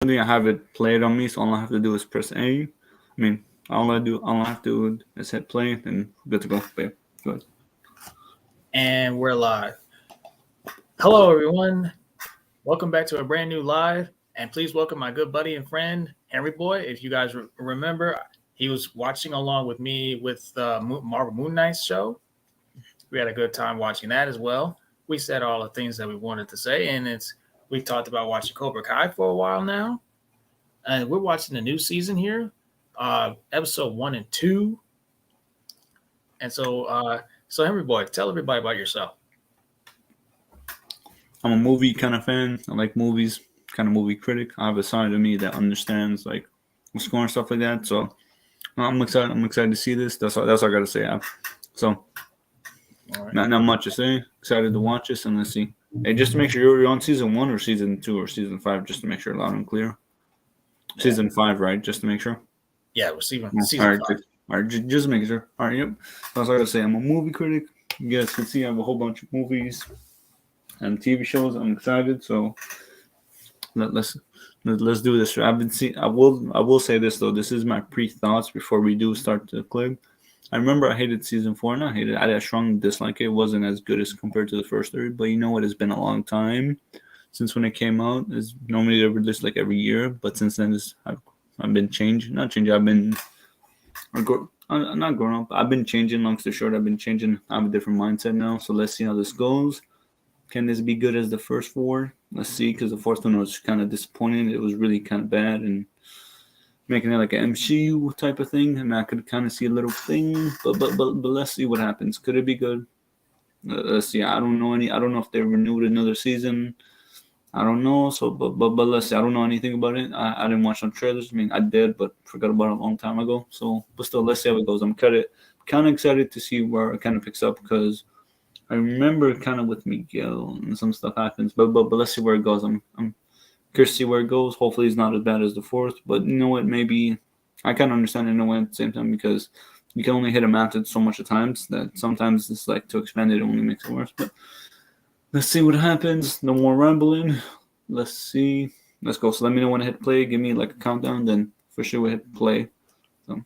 I have it played on me, so all I have to do is press A. I mean, all I have to do is hit play, and good to go. But, good. And we're live. Hello, everyone. Welcome back to a brand new live. And please welcome my good buddy and friend, Henry Boy. If you guys remember, he was watching along with me with the Marvel Moon Knight show. We had a good time watching that as well. We said all the things that we wanted to say, and we talked about watching Cobra Kai for a while now. And we're watching the new season here, episode 1 and 2. And so Henry Boy, tell everybody about yourself. I'm a movie kind of fan. I like movies, kind of movie critic. I have a side of me that understands like score and stuff like that. So I'm excited. I'm excited to see this. That's all I got to say. So All right. not much to say. Excited to watch this and let's see. Hey, just to make sure you're on season 1 or season 2 or season 5, just to make sure loud and clear. Yeah. Season 5, right? Just to make sure. Yeah, we're season All right, 5. all right, just making sure. All right, yep. That's all I gotta say. I'm a movie critic. You guys can see I have a whole bunch of movies and TV shows. I'm excited. So let's do this. I will say this though. This is my pre-thoughts before we do start the clip. I remember I hated season 4. Not hated. I strongly dislike it. It wasn't as good as compared to the first 3. But you know what? It's been a long time since when it came out. It's normally they release like every year, but since then I've been changed. Not changed. I'm not growing up. I've been changing. Long story short, I've been changing. I have a different mindset now. So let's see how this goes. Can this be good as the first 4? Let's see, because the fourth one was kind of disappointing. It was really kind of bad and making it like an MCU type of thing. And I could kind of see a little thing, but let's see what happens. Could it be good? Let's see. I don't know if they renewed another season. I don't know. So, but let's see. I don't know anything about it. I didn't watch no trailers. I mean, I did, but forgot about it a long time ago. So, but still, let's see how it goes. I'm kind of excited to see where it kind of picks up because I remember kind of with Miguel and some stuff happens. But let's see where it goes. I'm curious to see where it goes. Hopefully, it's not as bad as the fourth. But you know what? Maybe I kind of understand it in a way at the same time because you can only hit a method so much at times that sometimes it's like to expand it only makes it worse. But let's see what happens. No more rambling. Let's see. Let's go. So let me know when I hit play. Give me like a countdown. Then for sure we hit play. So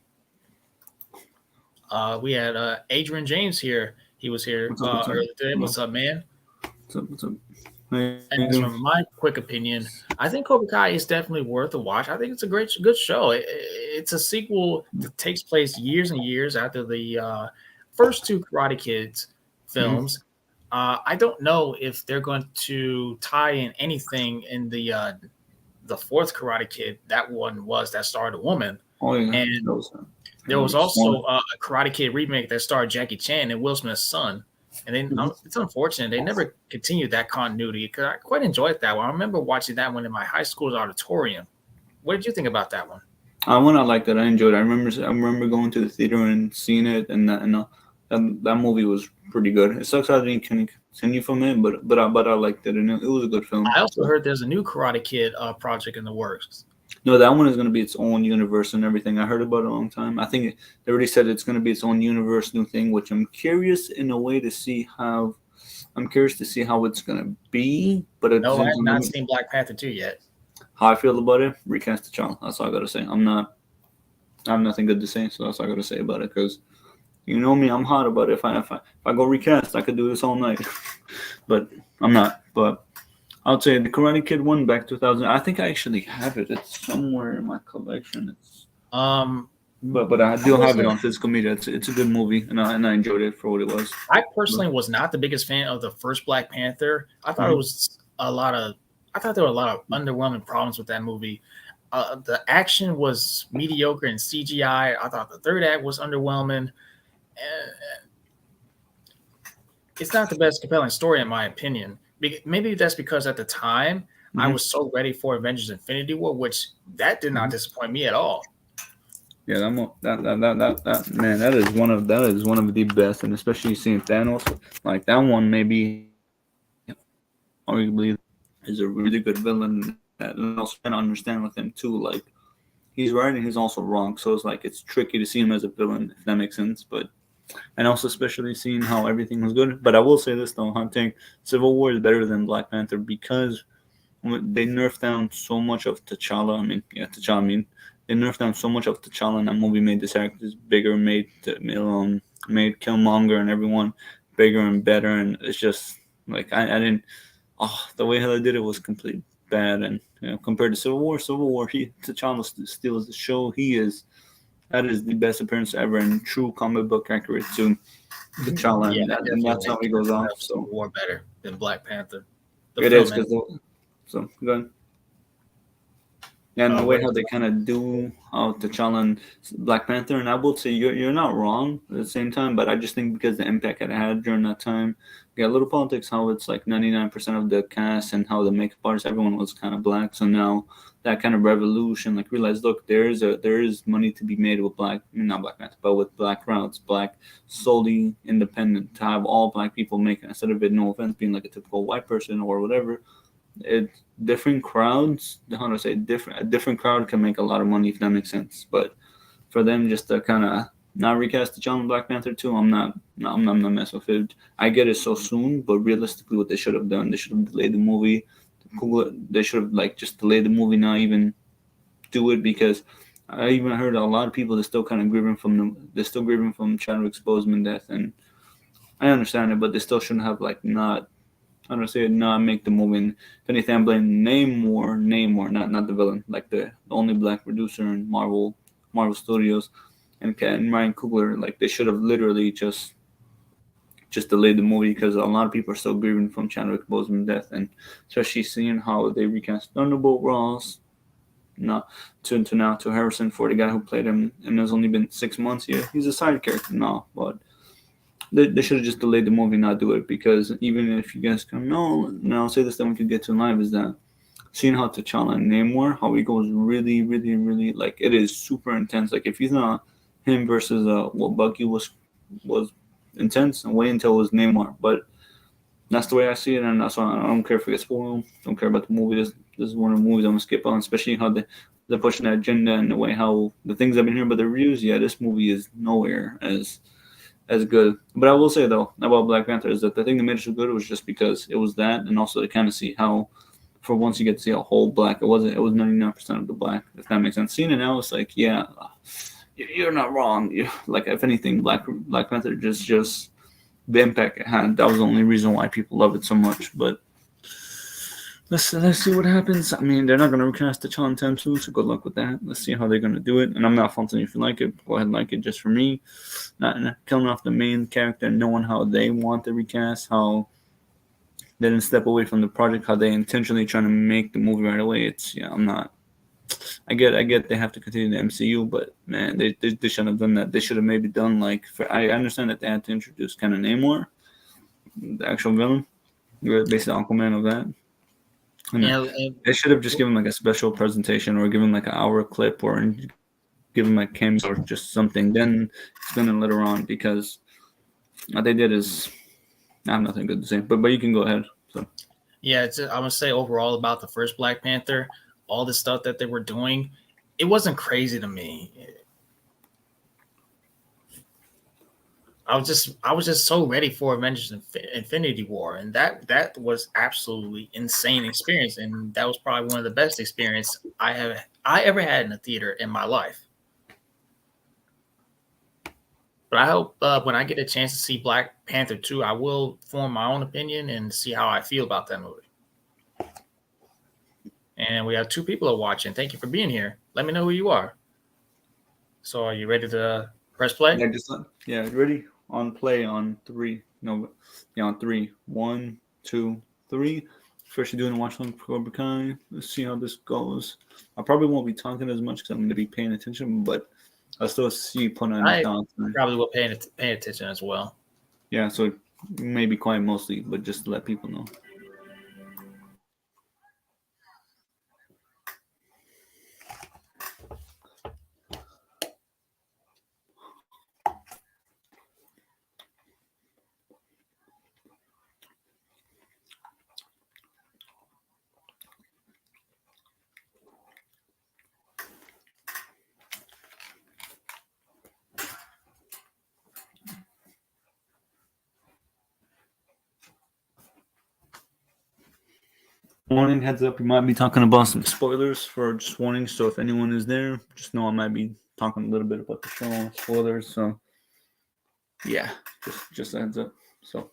we had Adrian James here. He was here what's up? earlier today. What's up, man? What's up? Hey, And as from my quick opinion, I think Cobra Kai is definitely worth a watch. I think it's a good show. It's a sequel that takes place years and years after the first 2 Karate Kids films. Mm-hmm. I don't know if they're going to tie in anything in the 4th Karate Kid. That one that starred a woman. Oh yeah. And there was also a Karate Kid remake that starred Jackie Chan and Will Smith's son. And then it's unfortunate they never continued that continuity because I quite enjoyed that one. I remember watching that one in my high school's auditorium. What did you think about that one? I liked it. I enjoyed it. I remember going to the theater and seeing it, and that movie was pretty good. It sucks I didn't continue from it, but I liked it, and it was a good film. I also heard there's a new Karate Kid project in the works. No, that one is going to be its own universe and everything. I heard about it a long time. I think they already said it's going to be its own universe, new thing, which I'm curious in a way to see how. I'm curious to see how it's going to be. But I have not seen Black Panther 2 yet. How I feel about it, recast the child. That's all I got to say. I have nothing good to say, so that's all I got to say about it. Because you know me, I'm hot about it. If I go recast, I could do this all night. But I'm not. But I would say the Karate Kid one back 2000. I think I actually have it. It's somewhere in my collection. But I do have it on physical media. It's a good movie, and I enjoyed it for what it was. I personally was not the biggest fan of the first Black Panther. I thought it was I thought there were a lot of underwhelming problems with that movie. The action was mediocre in CGI. I thought the third act was underwhelming. It's not the best compelling story in my opinion. Maybe that's because at the time I was so ready for Avengers: Infinity War, which that did not disappoint me at all. Yeah, that man, that is one of the best, and especially seeing Thanos like that one. Maybe arguably is a really good villain, and also trying to understand with him too. Like he's right and he's also wrong, so it's tricky to see him as a villain if that makes sense. But and also especially seeing how everything was good. But I will say this though, I think Civil War is better than Black Panther because they nerfed down so much of T'Challa. I mean, yeah, T'Challa. I mean, they nerfed down so much of T'Challa, and that movie made the characters bigger, made Killmonger and everyone bigger and better, and it's just like I didn't. Oh, the way how they did it was complete bad, and compared to Civil War, T'Challa steals the show. That is the best appearance ever and true comic book accurate to T'Challa, Yeah, I and that's how he goes definitely off. love Civil So War better than Black Panther. The it is film, because so go ahead. And the way what how is they kind of do how T'Challa and Black Panther, and I will say you're not wrong at the same time, but I just think because the impact it had during that time, yeah, little politics, how it's like 99% of the cast and how the makeup artists, everyone was kind of black. So now that kind of revolution, like realize, look, there is money to be made with not Black Panther, but with black crowds, black solely independent to have all black people make it instead of it, no offense, being like a typical white person or whatever. It different crowds, how do I say, a different crowd can make a lot of money if that makes sense. But for them just to kind of not recast the John Black Panther 2, I'm not messing with it. I get it so soon, but realistically, what they should have done, they should have delayed the movie. They should have like just delayed the movie, not even do it, because I even heard a lot of people that still kind of grieving from they're still grieving from Chadwick's Boseman death, and I understand it, but they still shouldn't have like not, how do I say it, not make the movie. And if anything, I blame Namor, not the villain, like the only black producer in Marvel Studios, and Ryan Coogler. Like they should have literally just delayed the movie because a lot of people are still grieving from Chadwick Boseman's death, and especially seeing how they recast Thunderbolt Ross, not to now to Harrison for the guy who played him, and it's only been 6 months. Yeah, he's a side character now, but they should have just delayed the movie, not do it, because even if you guys come, no, I'll say this, then we could get to live, is that seeing how T'Challa and Namor, how he goes really, really, really, like, it is super intense. Like, if he's not him versus what Bucky was intense, and wait until it was Namor. But that's the way I see it, and that's why I don't care if it gets spoiled. Don't care about the movie. This is one of the movies I'm gonna skip on, especially how they're pushing that agenda and the way how the things I've been hearing about the reviews. Yeah, this movie is nowhere as good. But I will say though about Black Panther is that the thing that made it so good was just because it was that, and also to kind of see how, for once you get to see a whole black, it was 99% of the black, if that makes sense. Seeing it now, it's like, yeah, you're not wrong. Like, if anything, Black Panther just the impact it had. That was the only reason why people love it so much. But let's see what happens. I mean, they're not gonna recast the T'Challa anytime soon, so good luck with that. Let's see how they're gonna do it. And I'm not faulting you if you like it. Go ahead and like it. Just for me, not killing off the main character, knowing how they want the recast, how they didn't step away from the project, how they intentionally trying to make the movie right away. It's, yeah, I'm not. I get they have to continue the MCU, but man, they shouldn't have done that. They should have maybe done like, I understand that they had to introduce kind of Namor, the actual villain, basically Aquaman of that. And and they should have just given like a special presentation or given like an hour clip or give him like cameo or just something. Then explain it later on, because what they did is, I have nothing good to say. But you can go ahead. So yeah, I would say overall about the first Black Panther, all the stuff that they were doing, it wasn't crazy to me. I was just so ready for Avengers Infinity War, and that was absolutely insane experience, and that was probably one of the best experience I ever had in a theater in my life. But I hope when I get a chance to see Black Panther 2, I will form my own opinion and see how I feel about that movie. And we have 2 people are watching. Thank you for being here. Let me know who you are. So are you ready to press play? yeah, ready on play on 3. No, yeah, on 3. 1, 2, 3. First, you're doing a Watchalong for Cobra Kai. Let's see how this goes. I probably won't be talking as much because I'm going to be paying attention, but I'll still see you put on any I thoughts. probably will pay attention as well. Yeah, so maybe quiet mostly, but just to let people know. Warning, heads up, we might be talking about some spoilers for just warning. So if anyone is there, just know I might be talking a little bit about the show, spoilers. So yeah, just a heads up. So.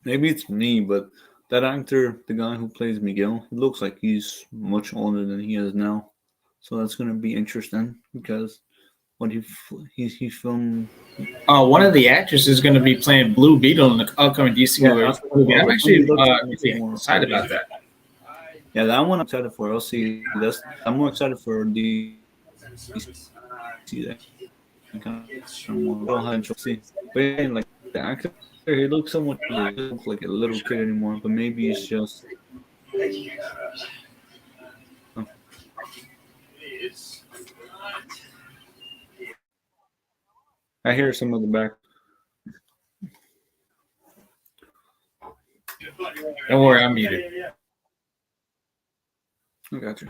Maybe it's me, but that actor, the guy who plays Miguel, it looks like he's much older than he is now. So that's gonna be interesting because what he filmed. One of the actors is going to be playing Blue Beetle in the upcoming DC Yeah, movie. I'm actually really more. excited about that. Yeah, that one I'm excited for. I'll see. I'm more excited for DC. That kind of more. I don't have to see. But yeah, like the actor, he looks so much older. He doesn't look like a little kid anymore. But maybe it's just. Oh. I hear some of the back. Don't worry, I'm muted. I got you.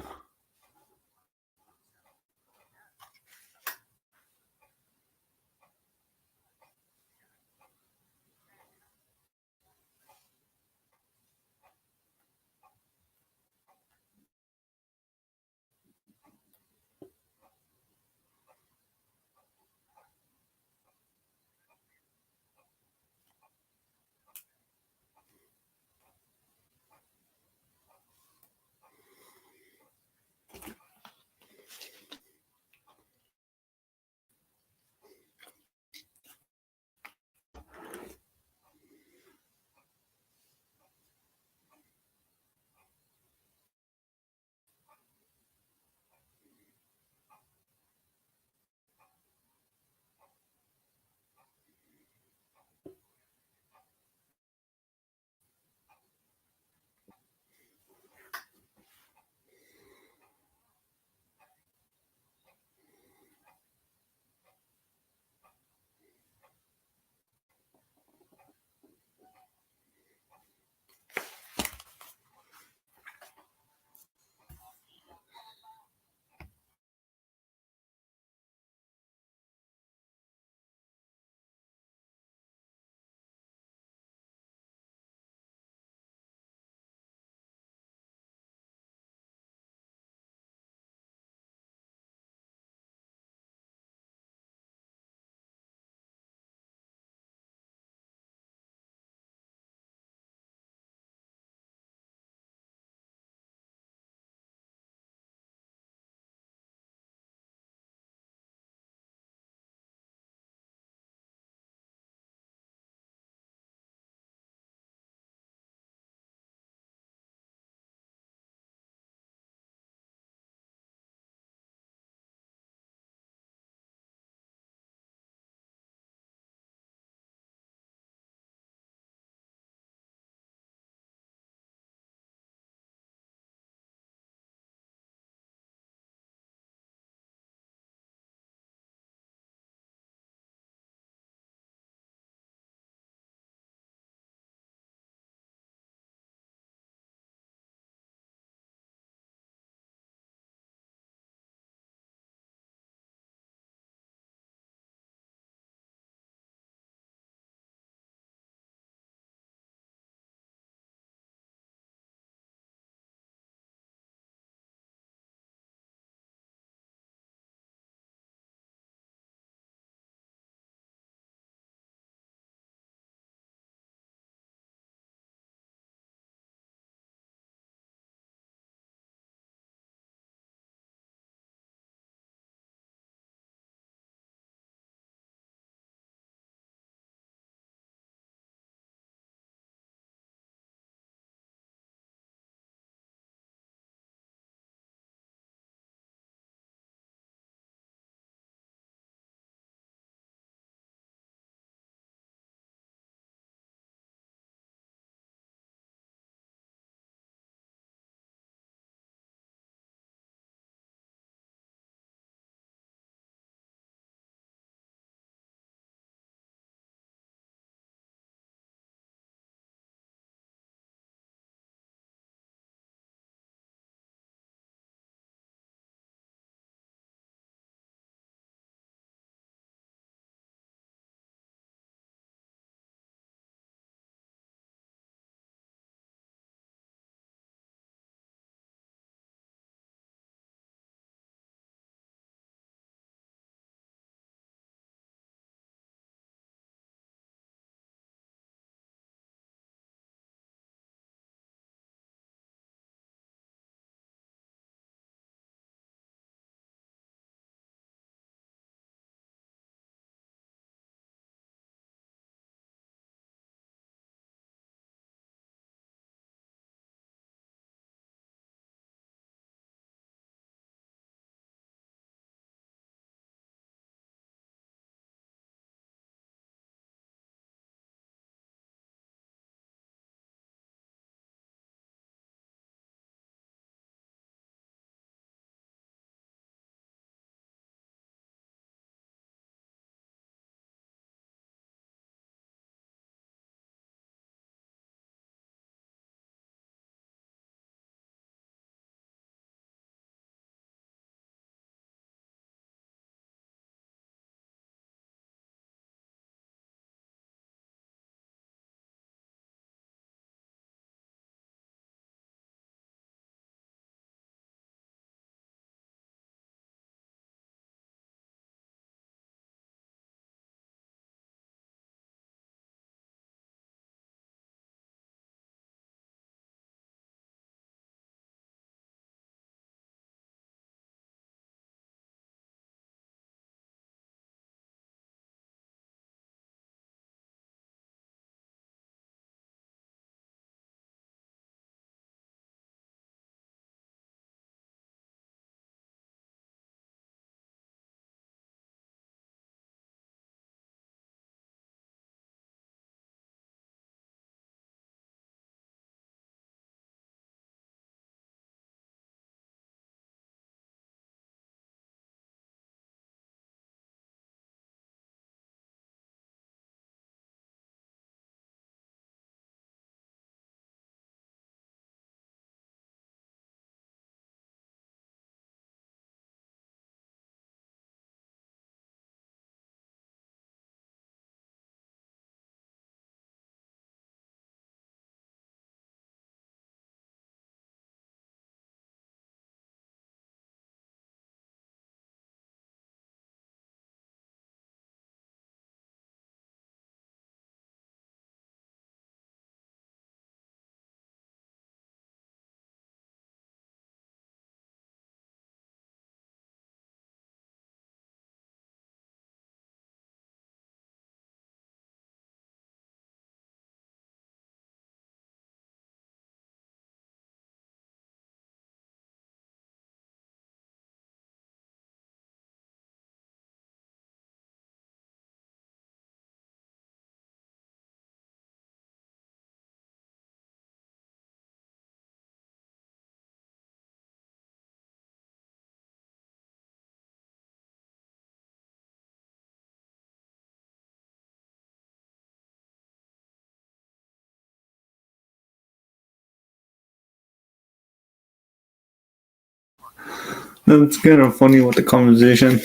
That's kind of funny with the conversation.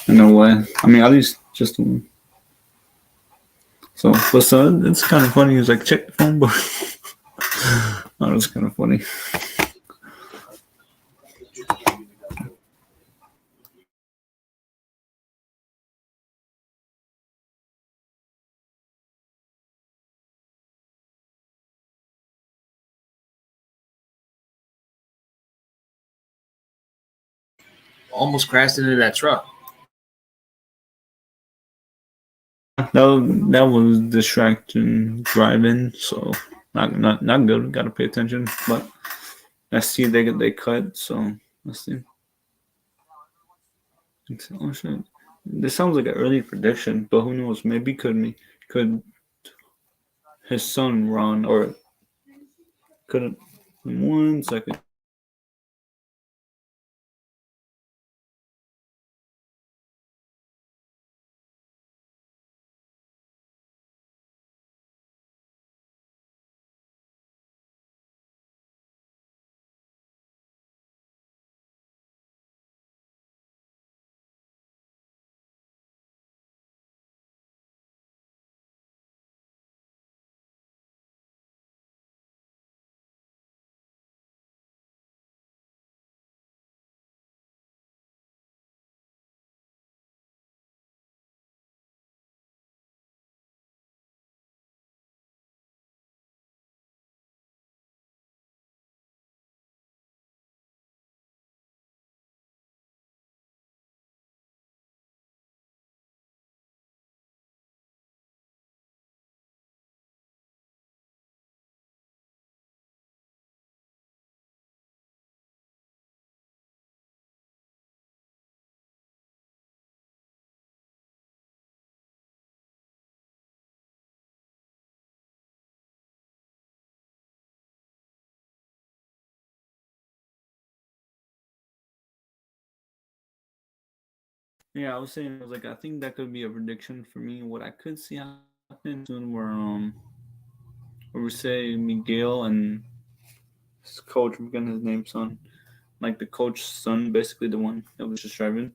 In a way. I mean, at least just one. So, but so it's kind of funny. He's like, check the phone book. That was kind of funny. Almost crashed into that truck. That was distraction driving, so not good. Got to pay attention. But I see they cut, so let's see. Oh shit! This sounds like an early prediction, but who knows? Maybe could his son run or couldn't? 1 second. Yeah, I was saying, I was like, I think that could be a prediction for me. What I could see happen soon, where we say Miguel and his coach, I'm forgetting his name, son, like the coach's son, basically the one that was just driving.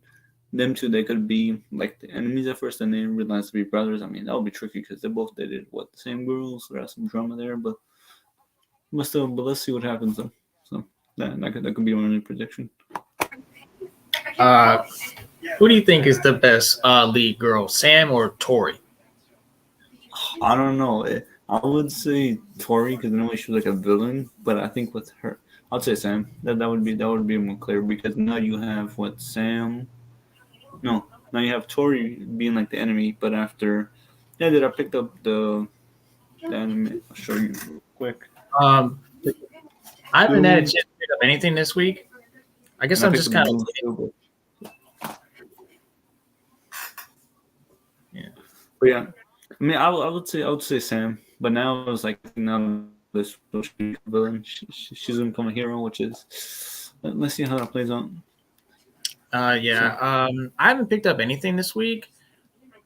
Them two, they could be like the enemies at first, and then realize to be brothers. I mean, that would be tricky because they both dated what the same girls. So there's some drama there, but still, but let's see what happens though. So that could be my only prediction. Uh, who do you think is the best lead girl, Sam or Tori? I don't know. I would say Tori because normally she was like a villain, but I think with her, I'd say Sam. That would be more clear because now you have what Sam. No, now you have Tori being like the enemy, but after, yeah, did I picked up the anime? I'll show you real quick. Um, I haven't had a chance Blue, to pick up anything this week. I guess and I I'm picked just up the kind of blue field. yeah. But yeah, I mean, I would say Sam, but now it's like now this villain, she's gonna become a hero, which is let's see how that plays out. Yeah. So I haven't picked up anything this week.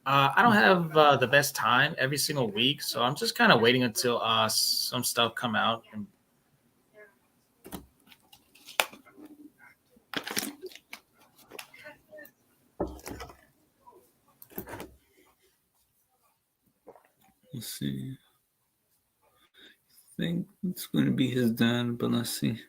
I don't have the best time every single week, so I'm just kind of waiting until some stuff come out. And, let's see. I think it's gonna be his dad, but let's see.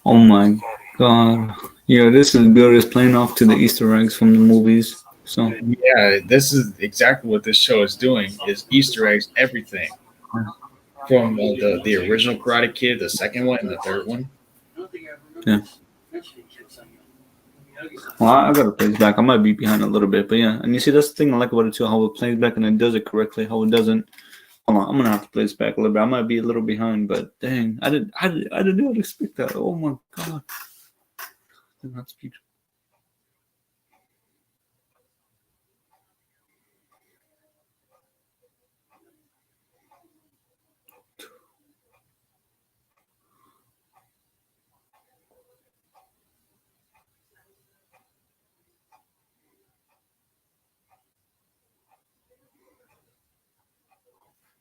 Oh my god. Yeah, this is good. It's playing off to the Easter eggs from the movies. So Yeah, this is exactly what this show is doing: is Easter eggs everything from the original Karate Kid, the second one, and the third one. yeah. Well, I gotta play this back. I might be behind a little bit, but yeah. And you see, that's the thing I like about it too, how it plays back and it does it correctly. How it doesn't. Hold on, I'm gonna have to play this back a little bit. I might be a little behind, but dang, I did not expect that. Oh my god. Did not speak.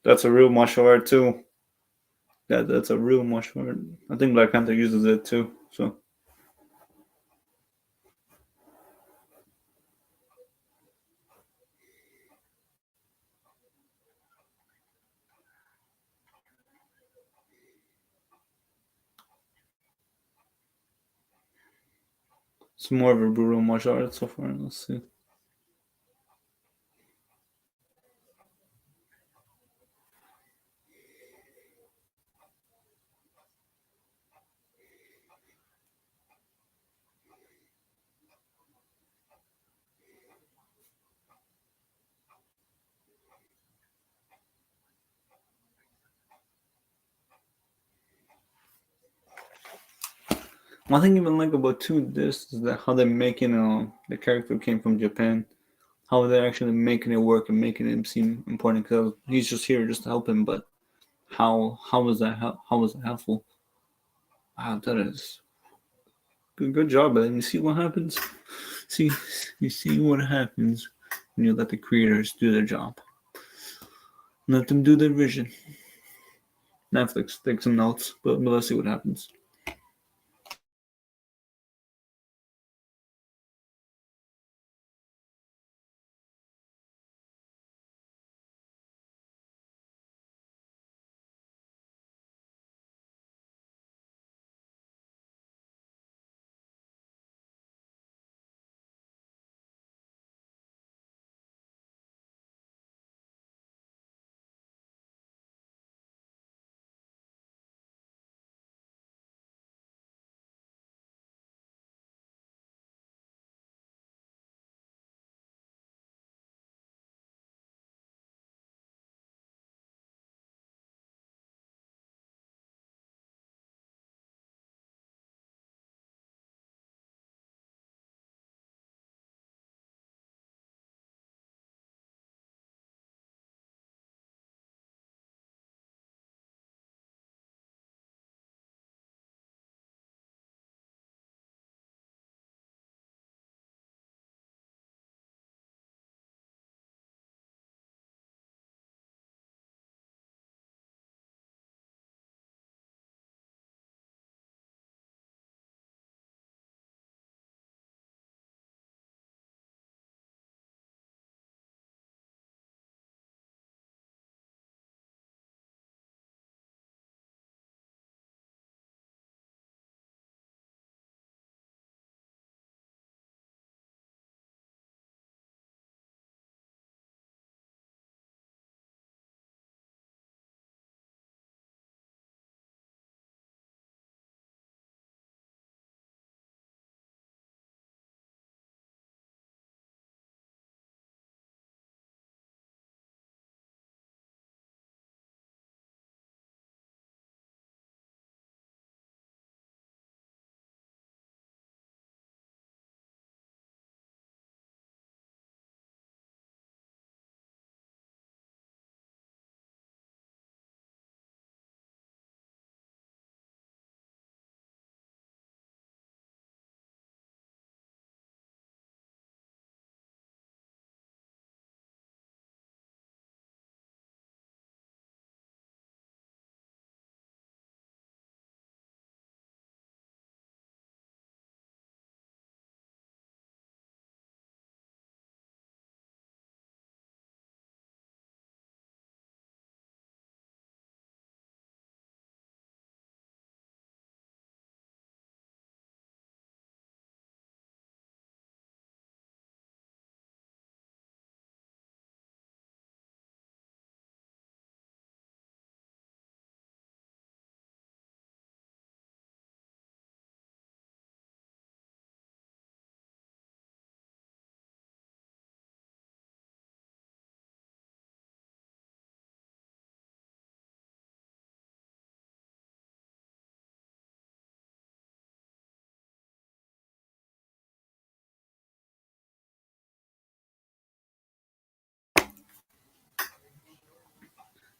That's a real martial art too. That's a real martial art. I think Black Panther uses it too. So it's more of a brutal martial art so far. Let's see. One thing even like about too this is that how they're making the character came from Japan, how they're actually making it work and making him seem important because he's just here just to help him. But how was that how was that helpful? Wow, that is good job. But then you see what happens. See you see what happens when you let the creators do their job. Let them do their vision. Netflix, take some notes, but let's see what happens.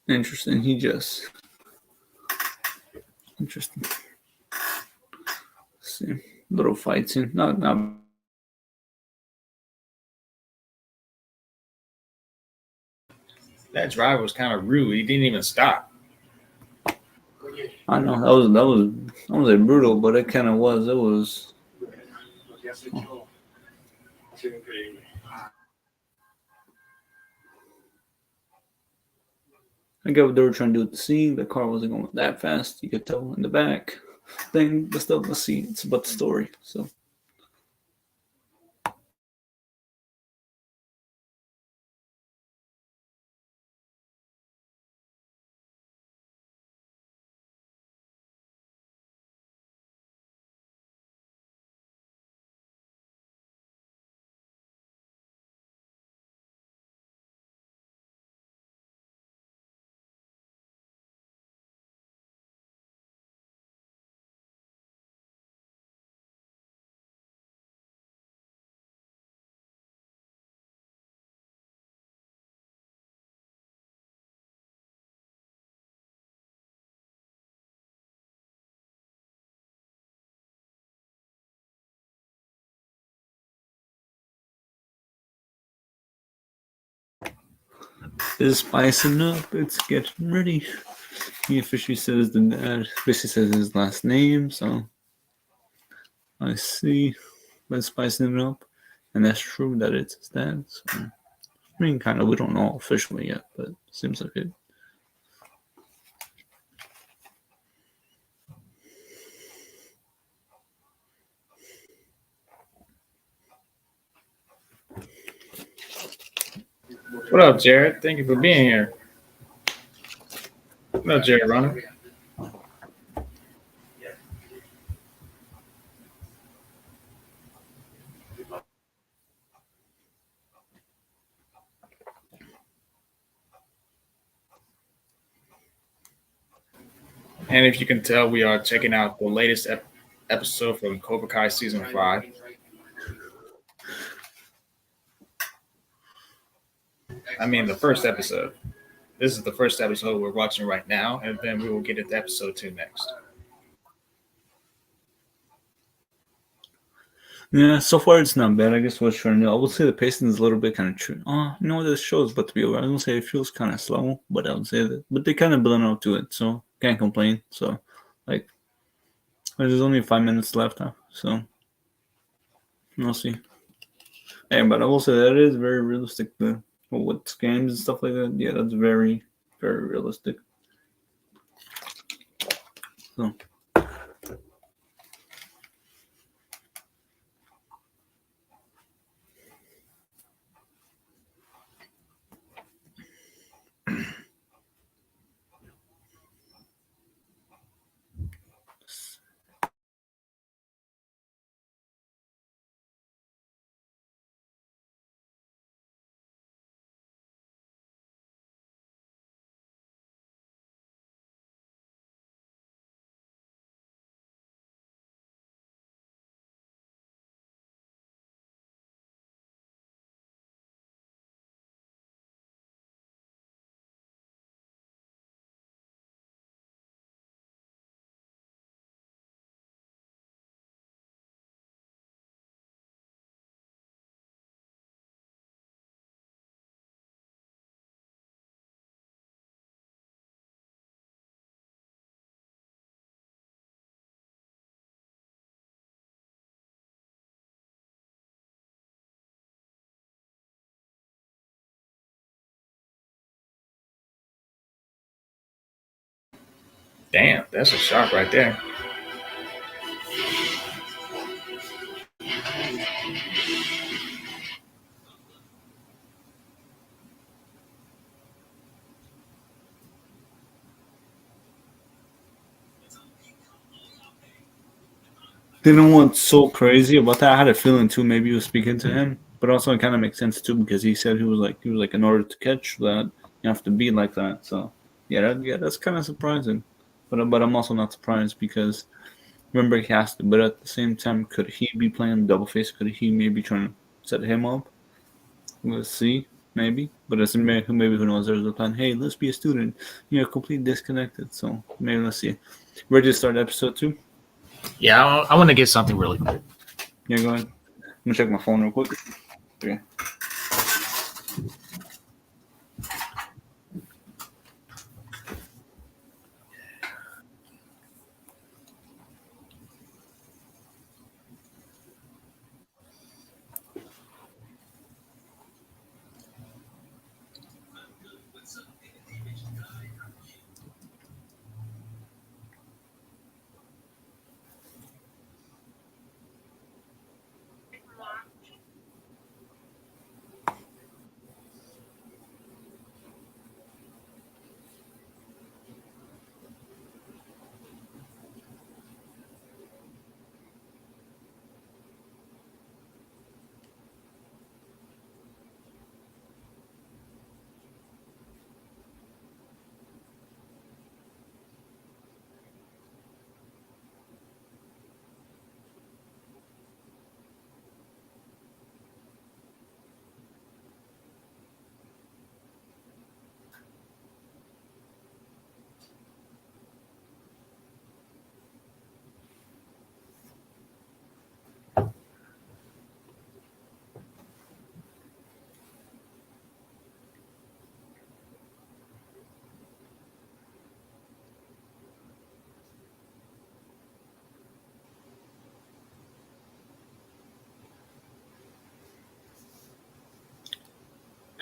Interesting. He just interesting. Let's see, little fights in not. That driver was kind of rude. He didn't even stop. I know that was a brutal, but it kind of was. It was. I get what they were trying to do at the scene. The car wasn't going that fast. You could tell in the back thing, but still, let's see. It's about the story. So it's spicing up. It's getting ready. He officially says the dad basically says his last name. So I see. But it's spicing it up, and that's true that it's his dad. So, I mean, kind of. We don't know officially yet, but it seems like it. What up, Jared? Thank you for being here. What up, Jared Runner? And if you can tell, we are checking out the latest episode from Cobra Kai season 5. I mean, the first episode. This is the first episode we're watching right now, and then we will get into episode 2 next. Yeah, so far it's not bad. I guess what's trying to. I would say the pacing is a little bit kind of true. You know what this show is about to be over. I don't say it feels kind of slow, but I would say that. But they kind of build up to it, so can't complain. So, like, there's only 5 minutes left now, so we'll see. Hey, but I will say that is very realistic. The with scams and stuff like that, yeah, that's very, very realistic. So. Damn, that's a shock right there. Didn't know what's so crazy about that. I had a feeling too. Maybe he was speaking to him, but also it kind of makes sense too because he said he was like in order to catch that you have to be like that. So yeah, that's kind of surprising. But I'm also not surprised because remember he has to. But at the same time, could he be playing double face? Could he maybe trying to set him up? Let's see. maybe. But it's maybe who knows? There's a plan. Hey, let's be a student. You're completely disconnected. So maybe let's see. Ready to start episode 2? Yeah, I want to get something really quick. Yeah, go ahead. I'm gonna check my phone real quick. Okay.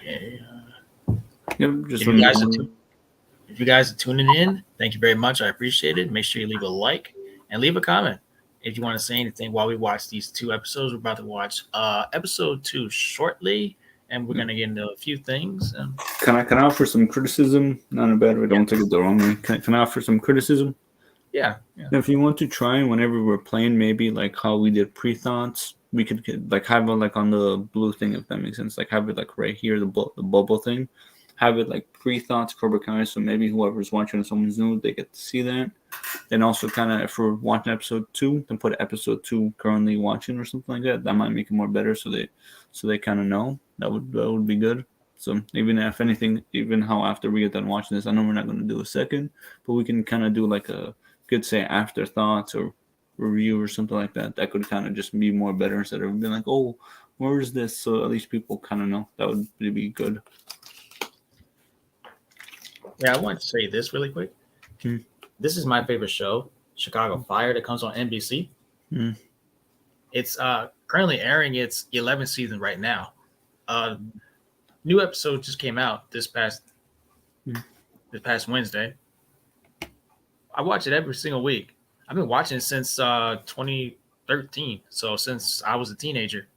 Okay. Yep. Just If you guys are tuning in, thank you very much. I appreciate it. Make sure you leave a like and leave a comment if you want to say anything while we watch these 2 episodes. We're about to watch episode 2 shortly, and we're gonna get into a few things. Can I offer some criticism? Not in a bad way. Don't take it the wrong way. Can I offer some criticism? Yeah. If you want to try, whenever we're playing, maybe like how we did pre-thoughts, we could like have it like on the blue thing, if that makes sense. Like have it like right here, the bubble thing. Have it like pre-thoughts, Cobra Kai. So maybe whoever's watching someone's new, they get to see that. And also kind of if we're watching episode 2, then put episode 2 currently watching or something like that. That might make it more better, so they kind of know. That would be good. So even if anything, even how after we get done watching this, I know we're not going to do a second, but we can kind of do like a could say afterthoughts or review or something like that. That could kind of just be more better instead of being like, oh, where is this? So at least people kind of know. That would be good. Yeah, I want to say this really quick. This is my favorite show, Chicago Fire, that comes on NBC. It's currently airing its 11th season right now. New episode just came out this past Wednesday. I watch it every single week. I've been watching it since 2013. So since I was a teenager,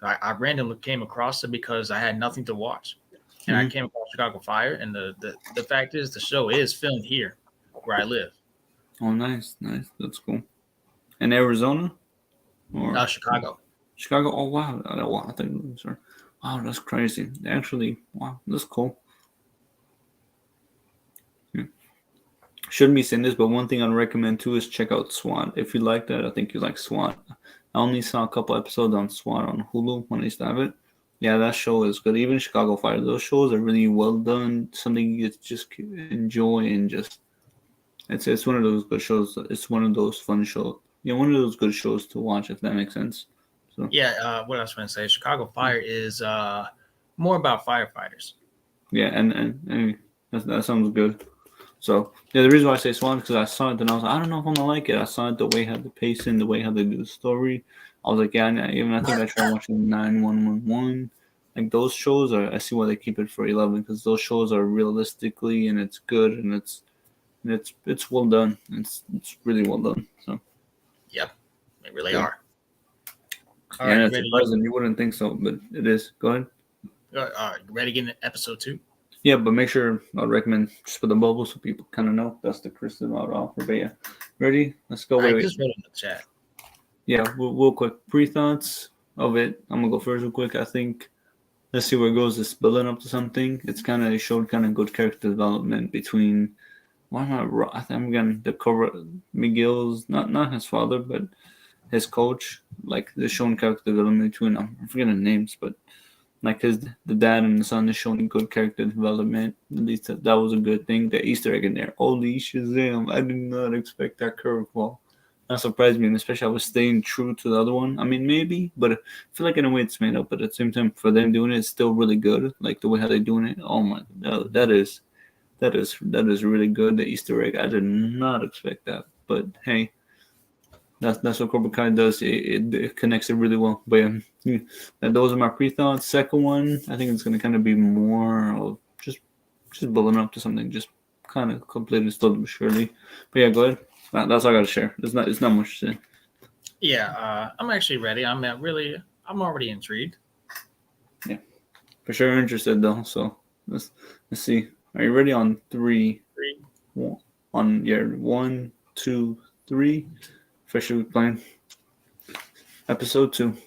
I randomly came across it because I had nothing to watch, and I came across Chicago Fire. And the fact is, the show is filmed here where I live. Oh, nice. That's cool. In Arizona, or Chicago. Chicago. Oh wow. I think sorry. Wow, that's crazy. Actually, wow, that's cool. Shouldn't be saying this, but one thing I'd recommend too is check out SWAT. If you like that, I think you like SWAT. I only saw a couple episodes on SWAT on Hulu when they used to have it. Yeah, that show is good. Even Chicago Fire, those shows are really well done. Something you just enjoy and just it's one of those good shows. It's one of those fun shows. Yeah, one of those good shows to watch if that makes sense. So yeah, what I was going to say, Chicago Fire is more about firefighters. Yeah, and that sounds good. So yeah, the reason why I say Swan is because I saw it and I was like, I don't know if I'm gonna like it. I saw it the way how the pacing, the way how they do the story. I was like, yeah, even I think I tried watching 911. Like those shows are, I see why they keep it for 11 because those shows are realistically and it's good and it's well done. It's really well done. So Yep, they really are. All right, it's surprising. You wouldn't think so, but it is. Go ahead. All right, ready to get into episode 2? Yeah, but make sure I'd recommend just put the bubble so people kind of know. That's the crystal I'd offer. But yeah, ready? Let's go. I just wrote in the chat. Yeah, real quick. Pre-thoughts of it. I'm going to go first real quick. I think, let's see where it goes. It's building up to something. It's kind of, it showed kind of good character development between, why am I think I'm getting the Cobra, Miguel's, not his father, but his coach. Like, they're showing character development between, I'm forgetting names, but like his the dad and the son is showing good character development. At least that was a good thing. The Easter egg in there. Holy Shazam! I did not expect that curveball. That surprised me, and especially I was staying true to the other one. I mean, maybe, but I feel like in a way it's made up. But at the same time, for them doing it, it's still really good. Like the way how they're doing it. Oh my, that is really good. The Easter egg. I did not expect that. But hey, that's what Cobra Kai does. It connects it really well. But yeah, those are my pre-thoughts. Second one, I think it's gonna kind of be more of just building up to something, just kind of completely slowly but surely. But yeah, go ahead. That's all I gotta share. It's not much to say. Yeah, I'm actually ready. I'm already intrigued. Yeah, for sure interested though. So let's see. Are you ready on three? Three. On yeah, 1, 2, 3. Officially playing episode 2.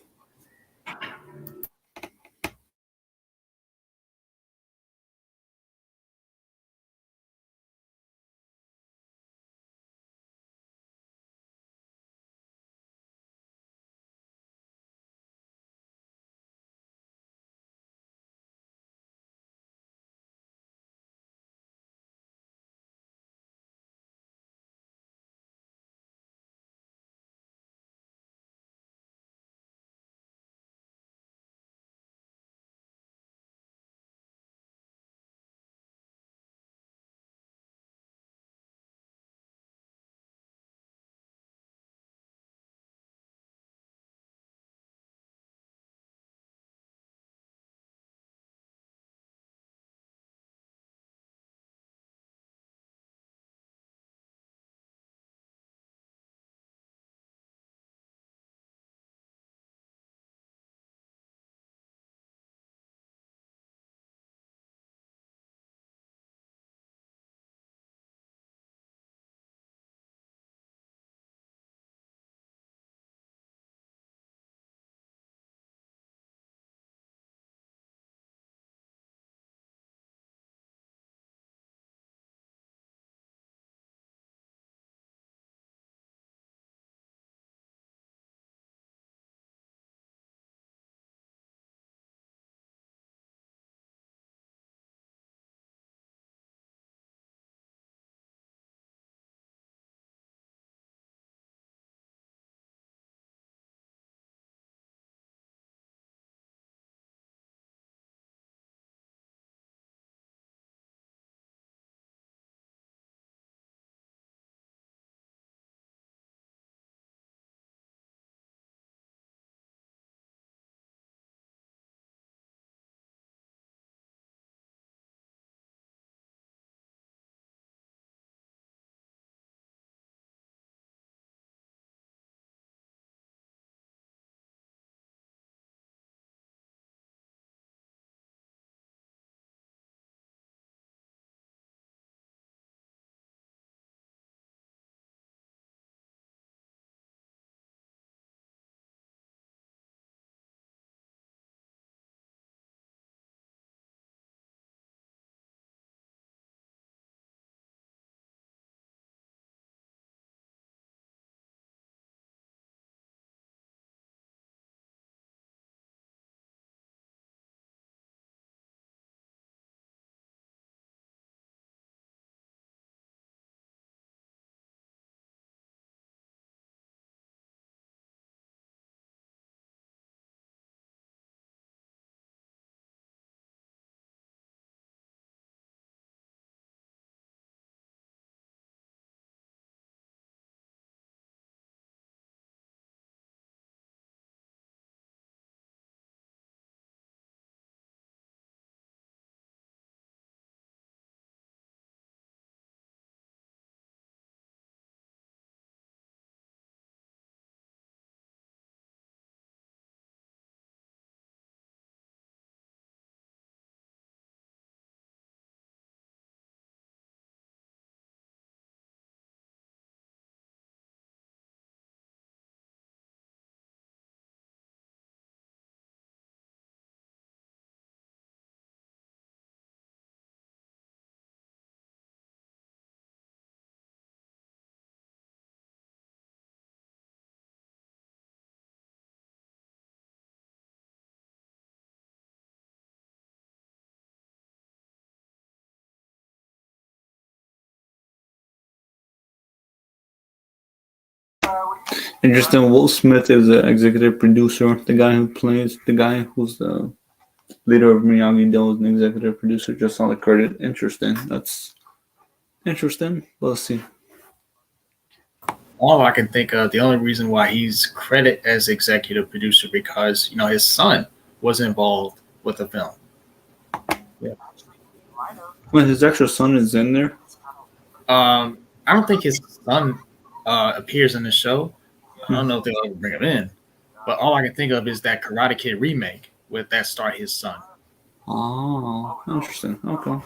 Interesting. Will Smith is the executive producer. The guy who plays the guy who's the leader of Miyagi-Do is an executive producer. Just on the credit. Interesting. That's interesting. Let's see. All I can think of, the only reason why he's credited as executive producer because his son was involved with the film. Well, his actual son is in there. I don't think his son appears in the show. I don't know if they'll ever bring him in, but all I can think of is that Karate Kid remake with that star his son. Oh, interesting. Okay.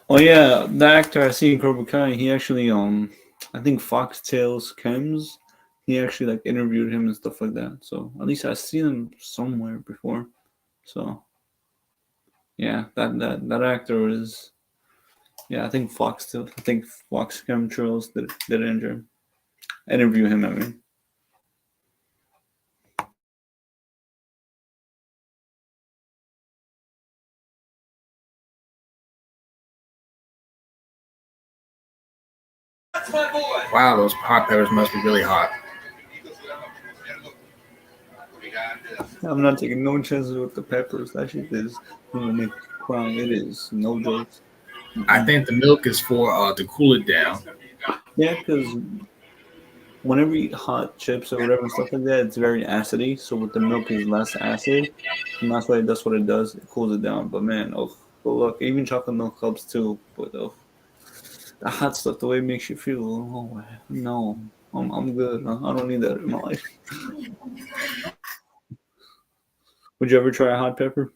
Oh yeah, the actor I see in Cobra Kai, he actually I think Foxtails Chems, he actually like interviewed him and stuff like that. So at least I've seen him somewhere before. So yeah, that actor is, yeah, I think Fox Chemtrails did interview him. I mean. Wow, those hot peppers must be really hot. I'm not taking no chances with the peppers. That shit is gonna make you cry. It is no jokes. I Mm-mm. think the milk is for to cool it down. Yeah, because whenever you eat hot chips or whatever and stuff like that, it's very acidy. So with the milk is less acid, and that's what it does. It cools it down. But man, oh, but look, even chocolate milk helps too. But the hot stuff, the way it makes you feel, oh no, I'm good. I don't need that in my life. Would you ever try a hot pepper?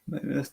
Man, that's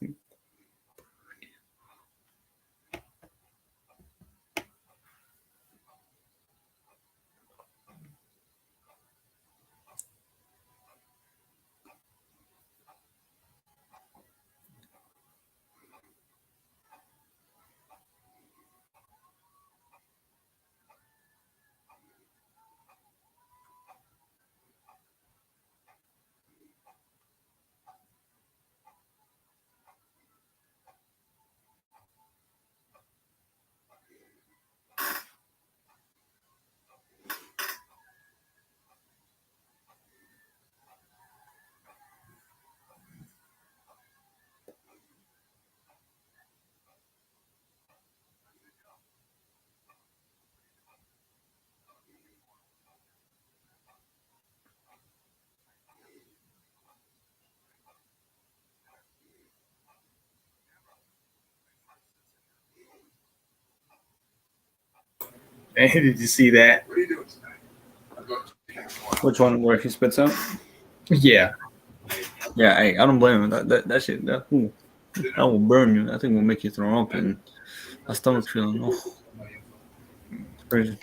And did you see that? which one where he spits out? Yeah. Yeah, hey, I don't blame him. That shit that will burn you. That thing will make you throw up and a stomach feeling. Oh, it's crazy.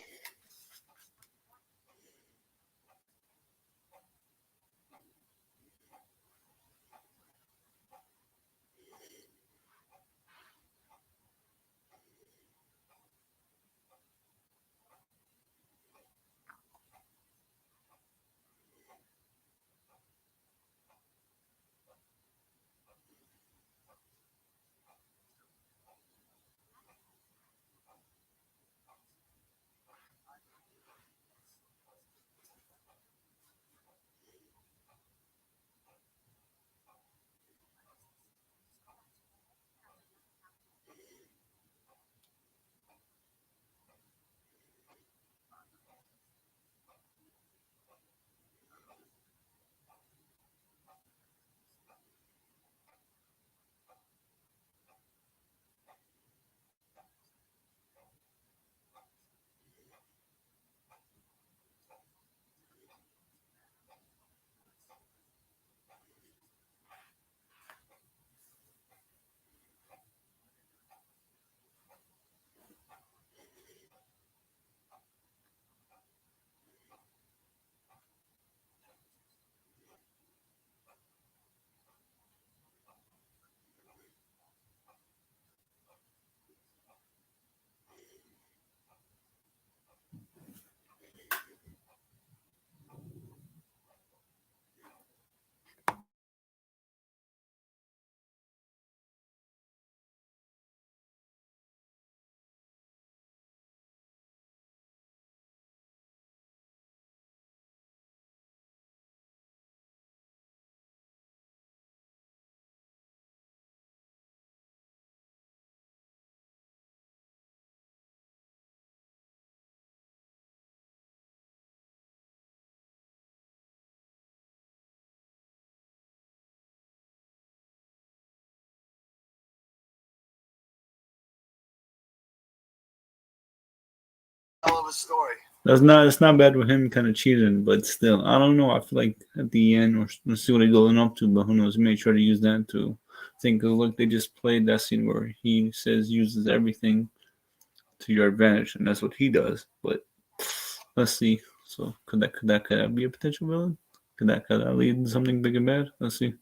It's not bad with him kind of cheating, but still, I don't know. I feel like at the end, we'll see what he's going up to, but who knows? He may try to use that to think. Cause look, they just played that scene where he says uses everything to your advantage, and that's what he does. But let's see. So could that be a potential villain? Could that lead to something big and bad? Let's see.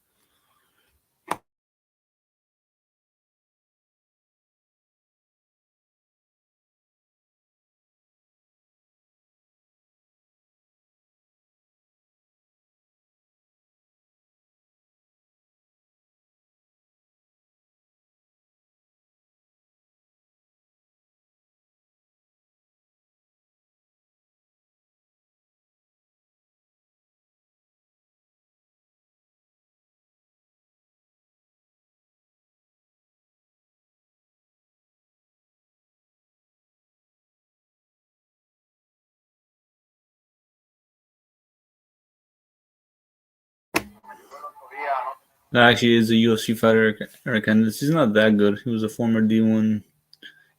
That actually is a UFC fighter, Eric Henderson. He's not that good. He was a former D1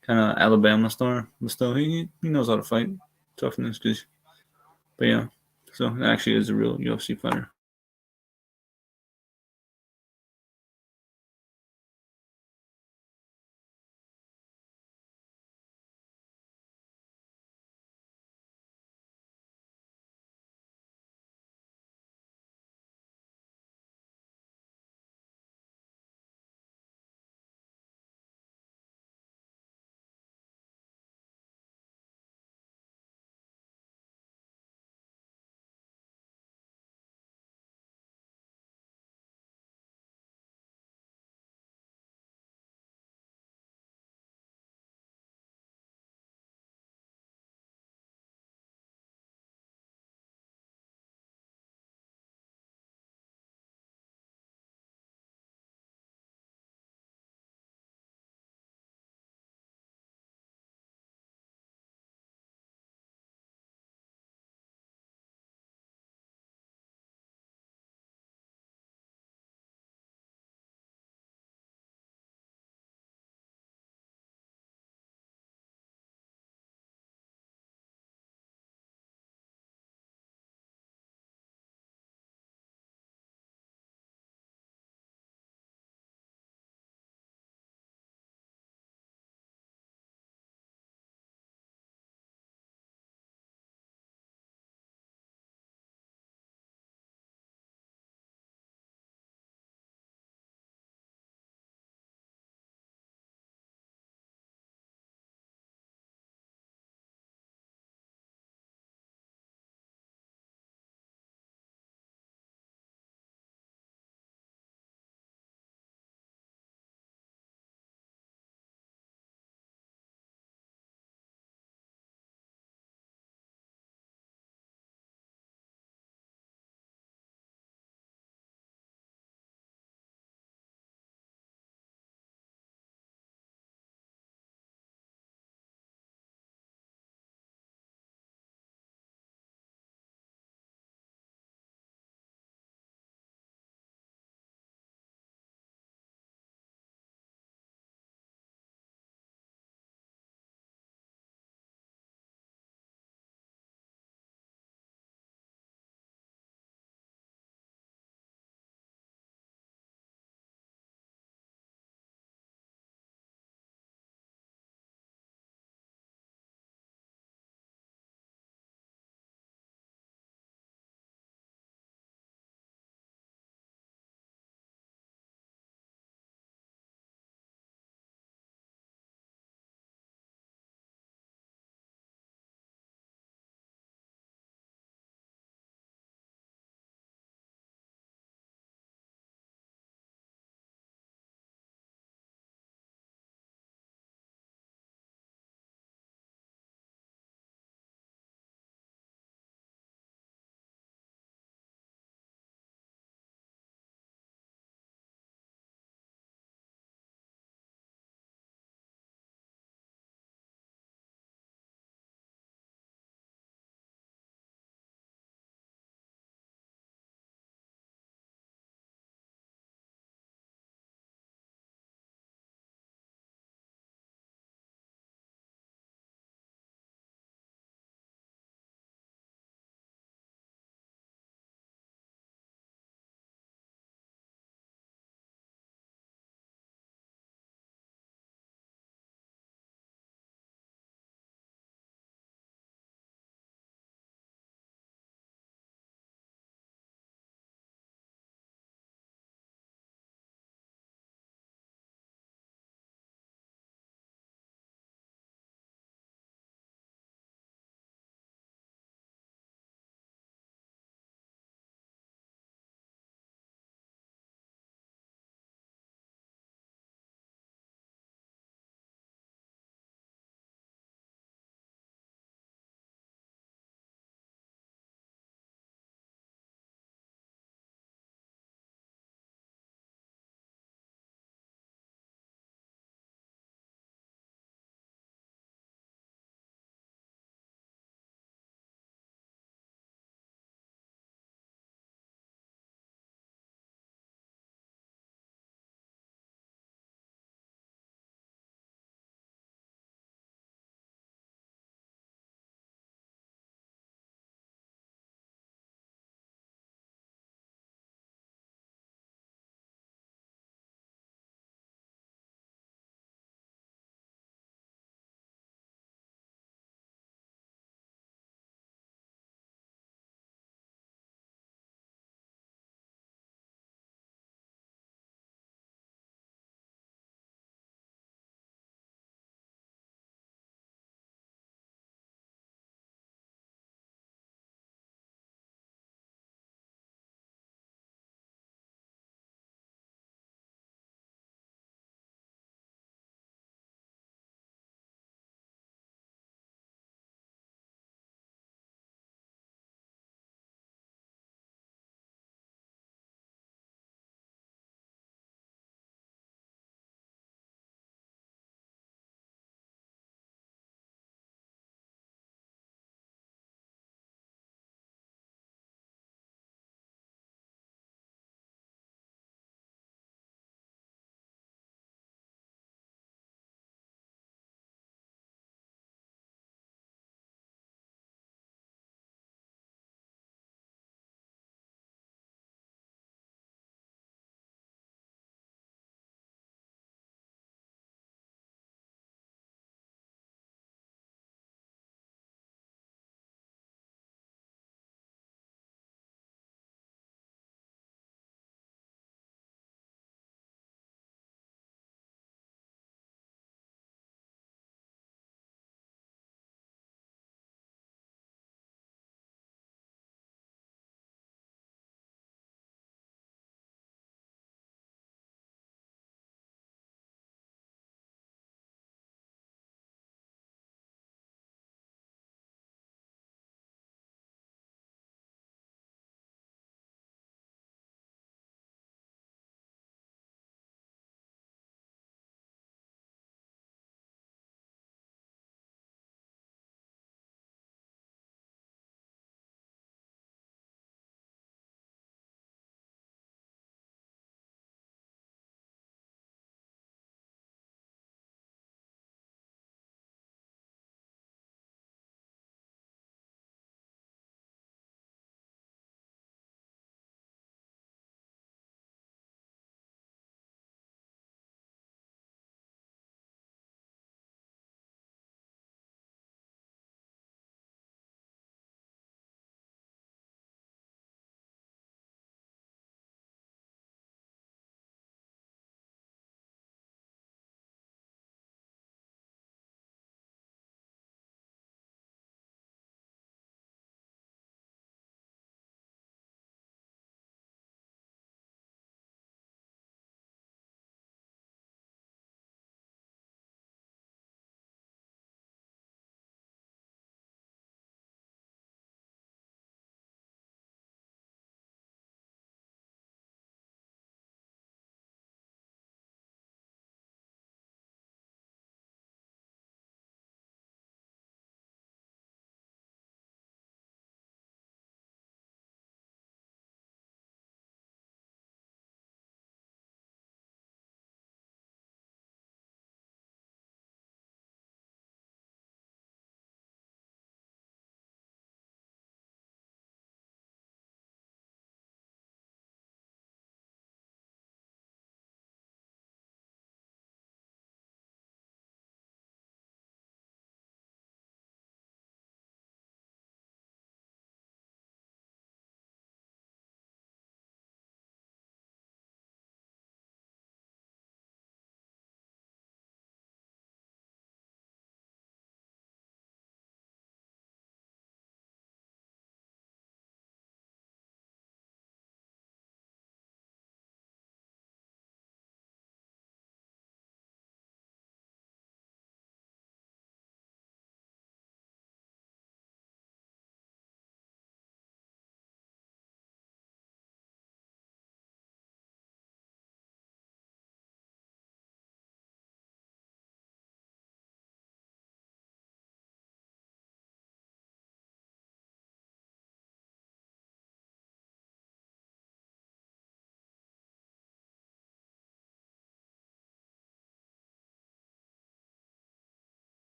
kind of Alabama star, but still, he knows how to fight. Toughness, but yeah. So that actually is a real UFC fighter.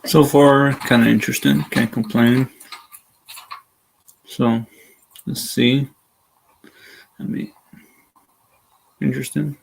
So far, kind of interesting. Can't complain. So let's see. I mean, interesting.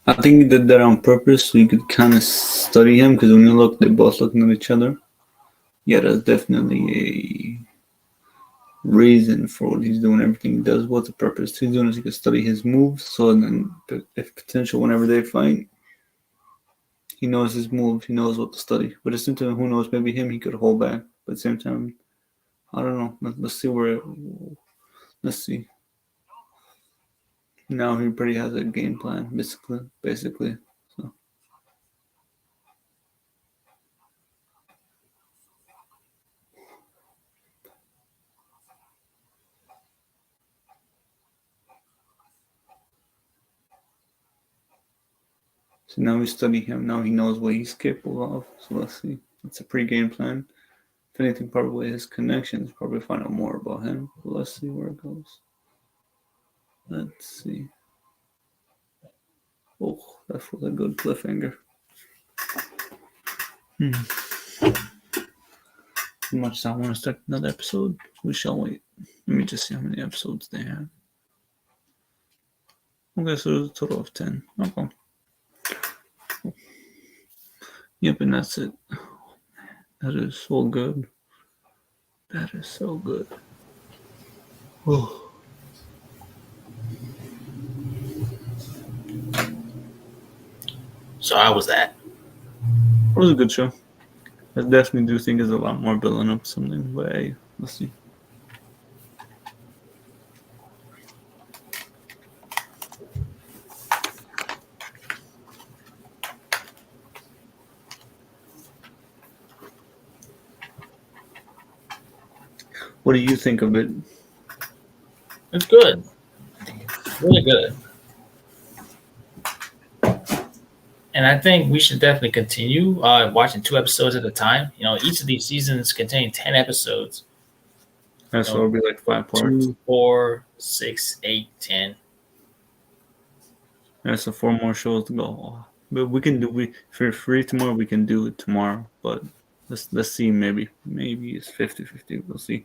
I think he did that on purpose so you could kind of study him because when you look, they're both looking at each other. Yeah, that's definitely a reason for what he's doing. Everything he does, what's the purpose? He's doing is he can study his moves, so then if potential whenever they fight, he knows his moves, he knows what to study. But at the same time, who knows? Maybe him he could hold back. But at the same time, I don't know. Let's see where. Let's see. Now he pretty has a game plan, basically. So. So now we study him. Now he knows what he's capable of. So let's see. It's a pre-game plan. If anything, probably his connections. Probably find out more about him. But let's see where it goes. Let's see. Oh, that was a good cliffhanger. How much I want to start another episode? We shall wait. Let me just see how many episodes they have. Okay, so there's a total of 10. Okay. Yep, and that's it. That is so good. That is so good. Oh. So how was that? It was a good show. I definitely do think there's a lot more building up something, but hey, let's see. What do you think of it? It's good. Really good. And I think we should definitely continue watching 2 episodes at a time. You know, each of these seasons contain 10 episodes. So it'll be like 5 parts. 2, 4, 6, 8, 10. Yeah, so 4 more shows to go. But we can do if we're free tomorrow, we can do it tomorrow. But let's see, maybe it's 50-50. We'll see.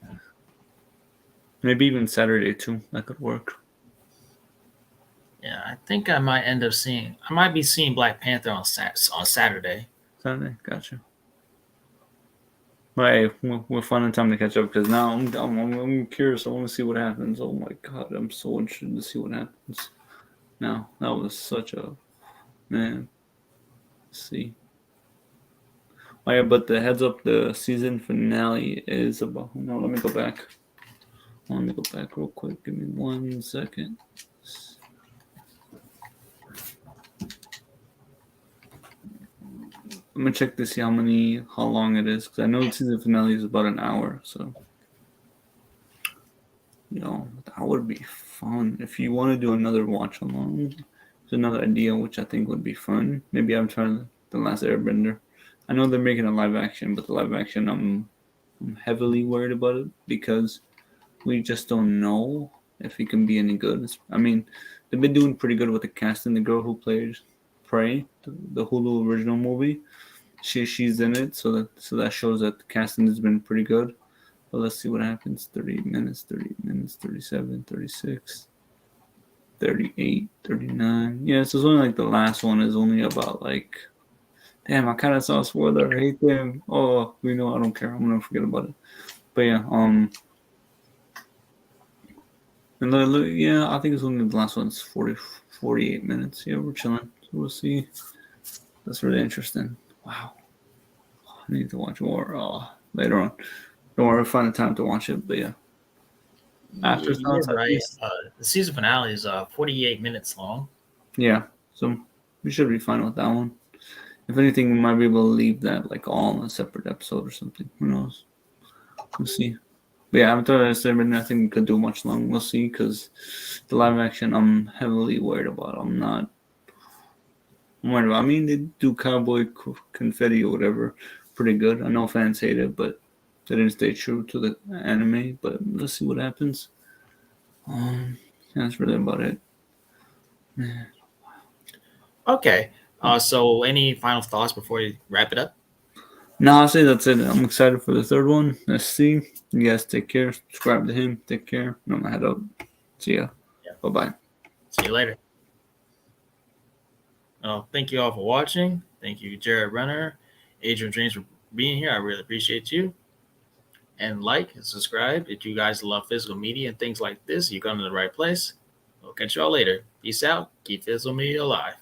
Maybe even Saturday too. That could work. Yeah, I think I might be seeing Black Panther on Saturday. Saturday, gotcha. But hey, we'll find a time to catch up because now I'm curious. I want to see what happens. Oh my god, I'm so interested to see what happens. Now that was such a man. Let's see. Oh yeah, but the heads up, the season finale is about. No, let me go back. Let me go back real quick. Give me 1 second. I'm gonna check to see how long it is because I know the season finale is about an hour. So, that would be fun if you want to do another watch along. There's another idea which I think would be fun. Maybe I'm trying the Last Airbender. I know they're making a live action, but the live action I'm heavily worried about it because we just don't know if he can be any good. I mean, they've been doing pretty good with the casting. The girl who plays Prey, the Hulu original movie, she's in it, so that shows that the casting has been pretty good. But let's see what happens. 38 minutes, 37, 36, 38, 39. Yeah, so it's only like the last one is only about like, damn, I kind of saw a spoiler. I hate them. Oh, I don't care. I'm gonna forget about it. But yeah, and yeah, I think it's only the last one's 48 minutes. Yeah, we're chilling. So we'll see. That's really interesting. Wow. I need to watch more later on. Don't worry, I'll find the time to watch it. But yeah. After You're right. The season finale is 48 minutes long. Yeah, so we should be fine with that one. If anything, we might be able to leave that like all in a separate episode or something. Who knows? We'll see. But yeah, I think we could do much long. We'll see because the live action I'm heavily worried about. I'm worried about. I mean, they do cowboy confetti or whatever pretty good. I know fans hate it, but they didn't stay true to the anime. But let's see what happens. That's really about it. Okay. So any final thoughts before we wrap it up? No, I'll say that's it. I'm excited for the third one. Let's see. You guys take care. Subscribe to him. Take care. I'm gonna head up. See ya. Yeah. Bye-bye. See you later. Thank you all for watching. Thank you, Jared Renner, Adrian James, for being here. I really appreciate you. And like and subscribe if you guys love physical media and things like this. You're going to the right place. We'll catch y'all later. Peace out. Keep physical media alive.